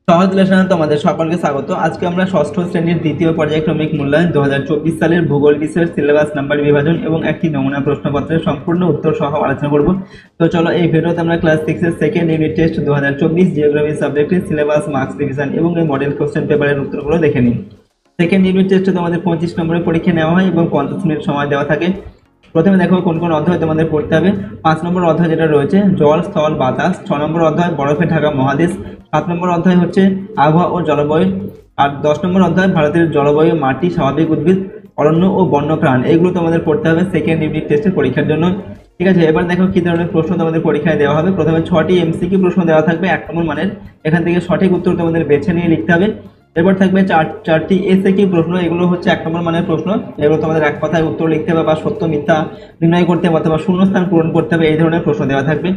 সহজ লেসনে তোমাদের সকলকে স্বাগত। আজকে আমরা ষষ্ঠ শ্রেণীর দ্বিতীয় পর্যায়ক্রমিক মূল্যায়ন 2024 সালের ভূগোল বিষয়ের সিলেবাস নাম্বার বিভাজন এবং একটি নমুনা প্রশ্নপত্রের সম্পূর্ণ উত্তর সহ আলোচনা করব। তো চলো এই ভিডিওতে আমরা ক্লাস 6 এর সেকেন্ড ইউনিট টেস্ট 2024 জিওগ্রাফি সাবজেক্টের সিলেবাস, মার্কস রিভিশন এবং এই মডেল কোশ্চেন পেপারের উত্তরগুলো দেখে নিই। সেকেন্ড ইউনিট টেস্টে তোমাদের 25 নম্বরের পরীক্ষা নেওয়া হয় এবং 50 মিনিট সময় দেওয়া থাকে। প্রথমে দেখো কোন কোন অধ্যায় তোমাদের পড়তে হবে। 5 নম্বর অধ্যায় যেটা রয়েছে জল, স্থল, বাতাস। 6 নম্বর অধ্যায় বরফে ঢাকা মহাদেশ। 7 নম্বর অধ্যায় হচ্ছে আবহাওয়া ও জলবায়ু। আর 10 নম্বর অধ্যায় ভারতের জলবায়ু, মাটি, স্বাভাবিক উদ্ভিদ, অরণ্য ও বন্যপ্রাণ। এগুলো তোমাদের পড়তে হবে সেকেন্ড ইউনিট টেস্টের পরীক্ষার জন্য। ঠিক আছে, এবার দেখো কি ধরনের প্রশ্ন তোমাদের পরীক্ষায় দেওয়া হবে। প্রথমে 6টি এমসিকিউ প্রশ্ন দেওয়া থাকবে 1 নম্বর মানের। এখান থেকে সঠিক উত্তর তোমাদের বেছে নিয়ে লিখতে হবে। এরপর থাকবে চারটি এসএকিউ প্রশ্ন। এগুলো হচ্ছে 1 নম্বর মানের প্রশ্ন। এগুলো তোমাদের এক কথায় উত্তর লিখতে হবে বা সত্য মিথ্যা নির্ণয় করতে হবে অথবা শূন্যস্থান পূরণ করতে হবে, এই ধরনের প্রশ্ন দেওয়া থাকবে।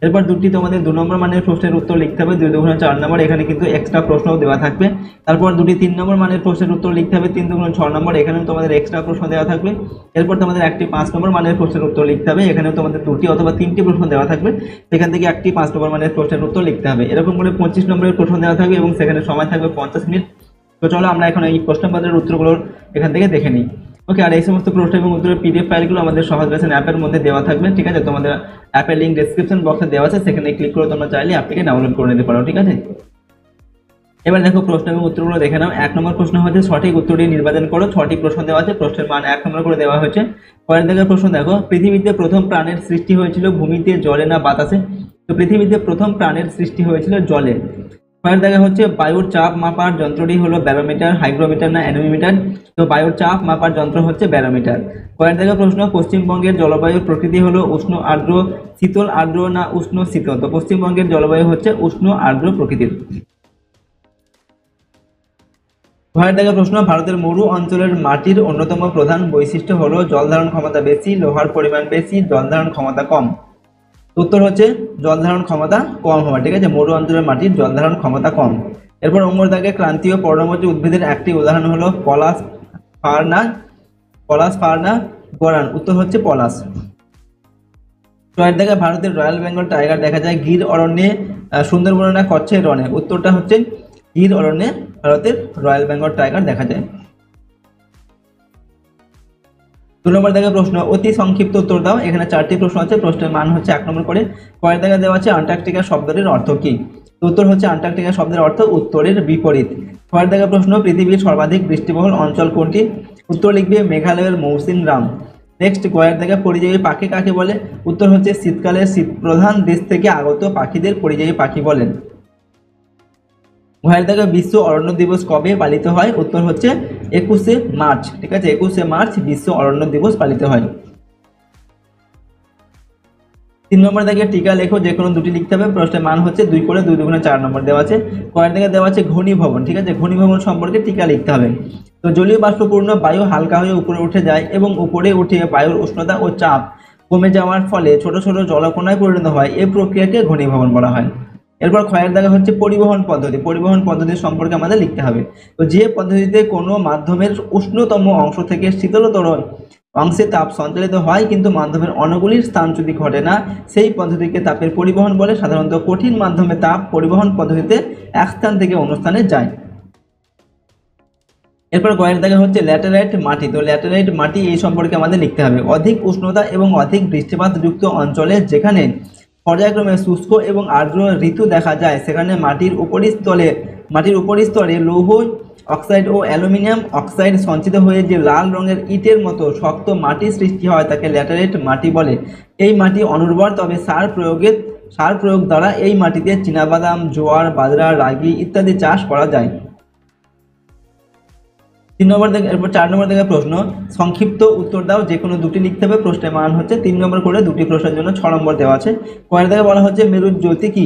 এরপর দুটি তোমাদের 2 নম্বর মানের প্রশ্নের উত্তর লিখতে হবে, 2 দুগুণে 4 নম্বর। এখানে কিন্তু এক্সট্রা প্রশ্নও দেওয়া থাকবে। তারপর দুটি 3 নম্বর মানের প্রশ্নের উত্তর লিখতে হবে, 3 দুগুণে 6 নম্বর। এখানেও তোমাদের এক্সট্রা প্রশ্ন দেওয়া থাকবে। এরপর তোমাদের একটি 5 নম্বর মানের প্রশ্নের উত্তর লিখতে হবে। এখানেও তোমাদের দুটি অথবা 3টি প্রশ্ন দেওয়া থাকবে, সেখান থেকে একটি 5 নম্বর মানের প্রশ্নের উত্তর লিখতে হবে। এরকম করে 25 নম্বরের প্রশ্ন দেওয়া থাকবে এবং সেখানে সময় থাকবে 50 মিনিট। তো চলো আমরা এখন এই প্রশ্নপত্রের উত্তরগুলোর এখান থেকে দেখে নিই। ওকে, আর এই সমস্ত প্রশ্ন এবং উত্তরের পিডিএফ ফাইলগুলো আমাদের সহজ লেসন অ্যাপের মধ্যে দেওয়া থাকবে। ঠিক আছে, তোমাদের অ্যাপের লিঙ্ক ডেসক্রিপশন বক্সে দেওয়া আছে, সেখানে ক্লিক করে তোমরা চাইলে অ্যাপটিকে ডাউনলোড করে নিতে পারো। ঠিক আছে, এবার দেখো প্রশ্ন এবং উত্তরগুলো দেখে নাও। 1 নম্বর প্রশ্ন হচ্ছে সঠিক উত্তরটি নির্বাচন করো। 6টি প্রশ্ন দেওয়া আছে, প্রশ্নের মান 1 নম্বর করে দেওয়া হয়েছে। পরের দিকের প্রশ্ন দেখো, পৃথিবীতে প্রথম প্রাণের সৃষ্টি হয়েছিল ভূমিতে, জলে না বাতাসে? তো পৃথিবীতে প্রথম প্রাণের সৃষ্টি হয়েছিল জলে। পরের দেখা হচ্ছে বায়ুর চাপ মাপার যন্ত্রটি হলো ব্যারোমিটার, হাইগ্রোমিটার না অ্যানোমিটার? তো বায়ুর চাপ মাপার যন্ত্র হচ্ছে ব্যারোমিটার। পরের দেখা প্রশ্ন, পশ্চিমবঙ্গের জলবায়ুর প্রকৃতি হলো উষ্ণ আর্দ্র, শীতল আর্দ্র না উষ্ণ শীতল? তো পশ্চিমবঙ্গের জলবায়ু হচ্ছে উষ্ণ আর্দ্র প্রকৃতির। পরের দেখা প্রশ্ন, ভারতের মরু অঞ্চলের মাটির অন্যতম প্রধান বৈশিষ্ট্য হলো জল ধারণ ক্ষমতা বেশি, লোহার পরিমাণ বেশি, জল ধারণ ক্ষমতা কম? উত্তর হচ্ছে জল ধারণ ক্ষমতা কম হওয়া। ঠিক আছে, মরু অঞ্চলের মাটির জল ধারণ ক্ষমতা কম। এরপর অঙ্গর দাগে ক্রান্তীয় পর্ণমোচী উদ্ভিদের একটি উদাহরণ হলো পলাশ, ফার না গরান? উত্তর হচ্ছে পলাশ। ছয়ের দাগে ভারতের রয়্যাল বেঙ্গল টাইগার দেখা যায় গির অরণ্যে, সুন্দরবনে না কচ্ছের রণে? উত্তরটা হচ্ছে গির অরণ্যে ভারতের রয়্যাল বেঙ্গল টাইগার দেখা যায়। 2 নম্বর দাগে প্রশ্ন, অতি সংক্ষিপ্ত উত্তর দাও। এখানে 4টি প্রশ্ন আছে, প্রশ্নের মান হচ্ছে 1 নম্বর করে। কয়ের দাগে দেওয়া আছে আন্টার্কটিকা শব্দটির অর্থ কি? উত্তর হচ্ছে আন্টার্কটিকা শব্দের অর্থ উত্তরের বিপরীত। কয়ের দাগে প্রশ্ন, পৃথিবীর সর্বাধিক বৃষ্টিবহুল অঞ্চল কোনটি? উত্তর লিখবে মেঘালয়ের মৌসিনরাম। নেক্সট, গয়ের দাগে পরিযায়ী পাখি কাকে বলে? উত্তর হচ্ছে শীতকালে শীতপ্রধান দেশ থেকে আগত পাখিদের পরিযায়ী পাখি বলেন। ঘয়ের দাগে বিশ্ব অরণ্য দিবস কবে পালিত হয়? উত্তর হচ্ছে 21শে মার্চ। ঠিক আছে, 21শে মার্চ বিশ্ব অরণ্য দিবস পালিত হয়। 3 নম্বর দাগে টিকা লেখো, যে কোনো দুটি লিখতে হবে। প্রশ্নের মান হচ্ছে 2 করে, 2 দুগুণে 4 নম্বর দেওয়া আছে। কয়ের দাগে দেওয়া আছে ঘনীভবন। ঠিক আছে, ঘনীভবন সম্পর্কে টিকা লিখতে হবে। তো জলীয় বাষ্পপূর্ণ বায়ু হালকা হয়ে উপরে উঠে যায় এবং উপরে উঠে বায়ুর উষ্ণতা ও চাপ কমে যাওয়ার ফলে ছোট ছোট জলকণায় পরিণত হয়, এই প্রক্রিয়াকে ঘনীভবন বলা হয়। এরপর ক্ষয়ের দাগে হচ্ছে পরিবহন পদ্ধতি। পরিবহন পদ্ধতি সম্পর্কে আমাদের লিখতে হবে। তো যে পদ্ধতিতে কোনো মাধ্যমের উষ্ণতম অংশ থেকে শীতলতর অংশে তাপ সঞ্চালিত হয় কিন্তু মাধ্যমের অণুগুলির স্থানচ্যুতি ঘটে না, সেই পদ্ধতিকে তাপের পরিবহন বলে। সাধারণত কঠিন মাধ্যমে তাপ পরিবহন পদ্ধতিতে এক স্থান থেকে অন্য স্থানে যায়। এরপর গয়ের দাগে হচ্ছে ল্যাটেরাইট মাটি। তো ল্যাটেরাইট মাটি এই সম্পর্কে আমাদের লিখতে হবে। অধিক উষ্ণতা এবং অধিক বৃষ্টিপাত যুক্ত অঞ্চলে যেখানে পর্যায়ক্রমে শুষ্ক এবং আর্দ্র ঋতু দেখা যায়, সেখানে মাটির উপরিস্তরে লৌহ অক্সাইড ও অ্যালুমিনিয়াম অক্সাইড সঞ্চিত হয়ে যে লাল রঙের ইটের মতো শক্ত মাটি সৃষ্টি হয় তাকে ল্যাটেরাইট মাটি বলে। এই মাটি অনুর্বর, তবে সার প্রয়োগ দ্বারা এই মাটিতে চীনাবাদাম, জোয়ার, বাজরা, রাগি ইত্যাদি চাষ করা যায়। 3 নম্বর থেকে এরপর 4 নম্বর থেকে প্রশ্ন, সংক্ষিপ্ত উত্তর দাও। যে কোনো দুটি লিখতে হবে। প্রশ্নের মান হচ্ছে 3 নম্বর করে, দুটি প্রশ্নের জন্য 6 নম্বর দেওয়া আছে। কয়ের থেকে বলা হচ্ছে মেরুর জ্যোতি কি?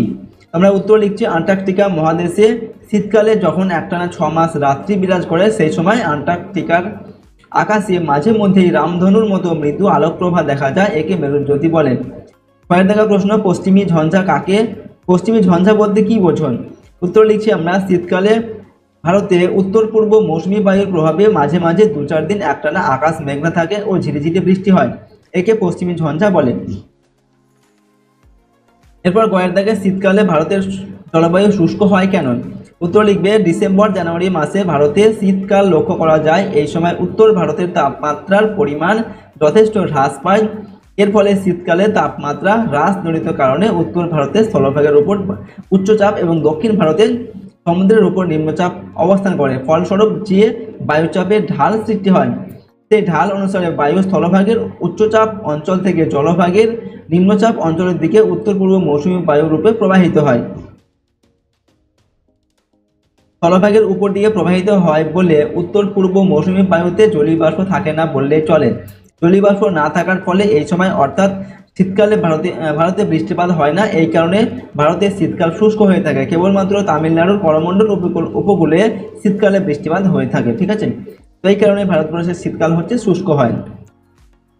আমরা উত্তর লিখছি আন্টার্কটিকা মহাদেশে শীতকালে যখন একটানা 6 মাস রাত্রি বিরাজ করে, সেই সময় আন্টার্কটিকার আকাশে মাঝে মধ্যেই রামধনুর মতো মৃদু আলোকপ্রভা দেখা যায়, একে মেরুর জ্যোতি বলে। কয়ের দেখা প্রশ্ন, পশ্চিমী ঝঞ্ঝা কাকে? পশ্চিমী ঝঞ্ঝা বলতে কি বোঝন? উত্তর লিখছি আমরা শীতকালে ভারতে উত্তর পূর্ব মৌসুমী বায়ুর প্রভাবে মাঝে মাঝে 2-4 দিন একটানা আকাশ মেঘলা থাকে ও ঝিরিঝিরি বৃষ্টি হয়, একে পশ্চিমী ঝঞ্ঝা বলে। এরপর গয়ের দাগে শীতকালে ভারতের জলবায়ু শুষ্ক হয় কেন? উত্তর লিখবে ডিসেম্বর জানুয়ারি মাসে ভারতে শীতকাল লক্ষ্য করা যায়। এই সময় উত্তর ভারতের তাপমাত্রার পরিমাণ যথেষ্ট হ্রাস পায়। এর ফলে শীতকালে তাপমাত্রা হ্রাসজনিত কারণে উত্তর ভারতের স্থলভাগের উপর উচ্চচাপ এবং দক্ষিণ ভারতের সমুদ্রের উপর নিম্নচাপ অবস্থান করে। ফলস্বরূপ যে বায়ুচাপের ঢাল সৃষ্টি হয় সেই ঢাল অনুসারে বায়ু স্থলভাগের উচ্চচাপ অঞ্চল থেকে জলভাগের নিম্নচাপ অঞ্চলের দিকে উত্তর পূর্ব মৌসুমী বায়ু রূপে প্রবাহিত হয়। স্থলভাগের উপর দিয়ে প্রবাহিত হয় বলে উত্তর পূর্ব মৌসুমী বায়ুতে জলীয় বাষ্প থাকে না বললেই চলে। জলীয় বাষ্প না থাকার ফলে এই সময় অর্থাৎ শীতকালে ভারতে বৃষ্টিপাত হয় না। এই কারণে ভারতের শীতকাল শুষ্ক হয়ে থাকে। কেবলমাত্র তামিলনাড়ুর করমণ্ডল উপকূলে শীতকালে বৃষ্টিপাত হয়ে থাকে। ঠিক আছে, তো এই কারণে ভারতবর্ষের শীতকাল হচ্ছে শুষ্ক হয়।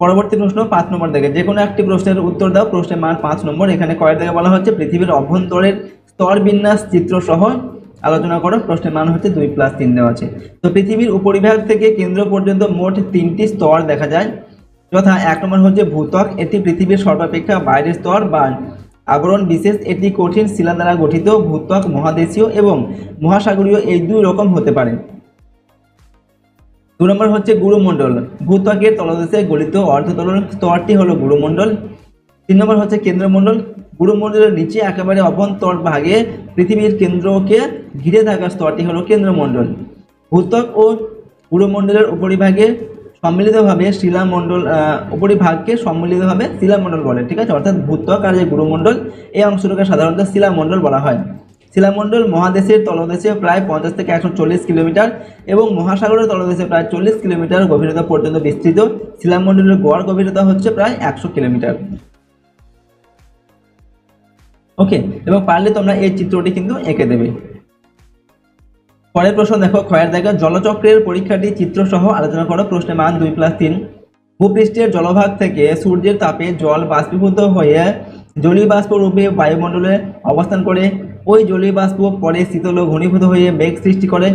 পরবর্তী প্রশ্ন 5 নম্বর থেকে যে কোনো একটি প্রশ্নের উত্তর দাও। প্রশ্নের মান 5 নম্বর। এখানে কয়েক থেকে বলা হচ্ছে পৃথিবীর অভ্যন্তরের স্তর বিন্যাস চিত্র সহ আলোচনা করো। প্রশ্নের মান হচ্ছে 2+3 দেওয়া আছে। তো পৃথিবীর উপরিভাগ থেকে কেন্দ্র পর্যন্ত মোট 3টি স্তর দেখা যায়, যথা 1 নম্বর হচ্ছে ভূত্বক, এটি পৃথিবীর সর্বাপেক্ষা বাইরের স্তর বা আবরণ বিশেষ। এটি কঠিন শিলা দ্বারা গঠিত। ভূত্বক মহাদেশীয় এবং মহাসাগরীয় এই দুই রকম হতে পারে। 2 নম্বর হচ্ছে গুরুমণ্ডল, ভূত্বকের তলদেশে গলিত অর্ধতরল স্তরটি হলো গুরুমণ্ডল। 3 নম্বর হচ্ছে কেন্দ্রমণ্ডল, গুরুমণ্ডলের নিচে একেবারে অভ্যন্তর ভাগে পৃথিবীর কেন্দ্রকে ঘিরে থাকা স্তরটি হলো কেন্দ্রমণ্ডল। ভূত্বক ও গুরুমণ্ডলের উপরিভাগে সম্মিলিতভাবে শিলামণ্ডল, উপরিভাগকে সম্মিলিতভাবে শিলামণ্ডল বলে। ঠিক আছে, অর্থাৎ ভূত্বক আর যে গুরুমণ্ডল এই অংশটাকে সাধারণত শিলামণ্ডল বলা হয়। শিলামণ্ডল মহাদেশের তলদেশে প্রায় 50 থেকে 140 কিলোমিটার এবং মহাসাগরের তলদেশে প্রায় 40 কিলোমিটার গভীরতা পর্যন্ত বিস্তৃত। শিলামণ্ডলের গড় গভীরতা হচ্ছে প্রায় 100 কিলোমিটার। ওকে, এবং পারলে তোমরা এই চিত্রটি কিন্তু এঁকে দেবে। পরের প্রশ্ন দেখো, ক্ষয়ের দাগে জলচক্রের পরীক্ষাটি চিত্র সহ আলোচনা করো। প্রশ্নের মান 2+3। ভূপৃষ্ঠের জলভাগ থেকে সূর্যের তাপে জল বাষ্পীভূত হয়ে জলীয় বাষ্প রূপে বায়ুমণ্ডলে অবস্থান করে। ওই জলীয় বাষ্প পরে শীতল ও ঘনীভূত হয়ে মেঘ সৃষ্টি করে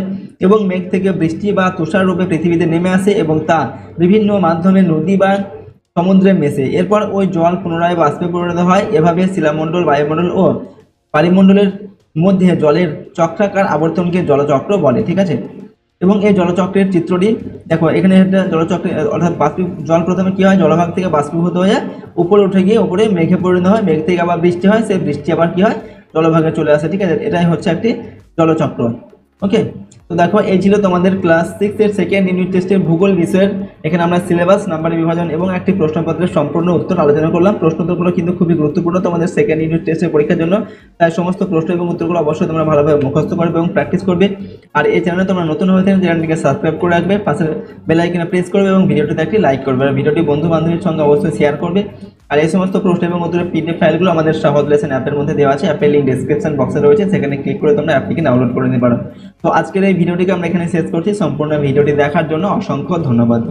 এবং মেঘ থেকে বৃষ্টি বা তুষার রূপে পৃথিবীতে নেমে আসে এবং তা বিভিন্ন মাধ্যমে নদী বা সমুদ্রে মেশে। এরপর ওই জল পুনরায় বাষ্পে পরিণত হয়। এভাবে শিলামণ্ডল, বায়ুমণ্ডল ও বায়ুমণ্ডলের মধ্যে জলের চক্রাকার আবর্তনকে জলচক্র বলে। ঠিক আছে, এবং এই জলচক্রের চিত্রটি দেখো এখানে একটা জলচক্র, অর্থাৎ জল প্রথমে কি হয়, জলভাগ থেকে বাষ্পীভূত হয়ে উপরে উঠে গিয়ে উপরে মেঘে পরিণত হয়। মেঘ থেকে আবার বৃষ্টি হয়, সেই বৃষ্টি আবার কি হয়, জলভাগে চলে আসে। ঠিক আছে, এটাই হচ্ছে একটি জলচক্র। ওকে, তো দেখো এই ছিল তোমাদের ক্লাস 6 এর সেকেন্ড ইউনিট টেস্টের ভূগোল বিষয়ের। এখানে আমরা সিলেবাস, নাম্বার বিভাজন এবং একটি প্রশ্নপত্রের সম্পূর্ণ উত্তর আলোচনা করলাম। প্রশ্নোত্তরগুলো কিন্তু খুবই গুরুত্বপূর্ণ তোমাদের সেকেন্ড ইউনিট টেস্টের পরীক্ষার জন্য। তাই সমস্ত প্রশ্ন এবং উত্তরগুলো অবশ্যই তোমরা ভালোভাবে মুখস্থ করবে এবং প্র্যাকটিস করবে। আর এই চ্যানেলে তোমরা নতুন হয়ে থাকলে চ্যানেলটিকে সাবস্ক্রাইব করে রাখবে, পাশের বেল আইকনে প্রেস করবে এবং ভিডিওটিতে একটি লাইক করবে। আর ভিডিওটি বন্ধু বান্ধবীর সঙ্গে অবশ্যই শেয়ার করবে। আর এই সমস্ত প্রশ্ন এবং উত্তরের পিডিএফ ফাইলগুলো আমাদের সহজ লেসন অ্যাপের মধ্যে দেওয়া আছে। অ্যাপের লিঙ্ক ডেসক্রিপশন বক্সে রয়েছে, সেখানে ক্লিক করে তোমরা অ্যাপটিকে ডাউনলোড করে নিতে পারো। তো আজকের এই ভিডিওটিকে আমরা এখানে শেষ করছি। সম্পূর্ণ ভিডিওটি দেখার জন্য অসংখ্য ধন্যবাদ।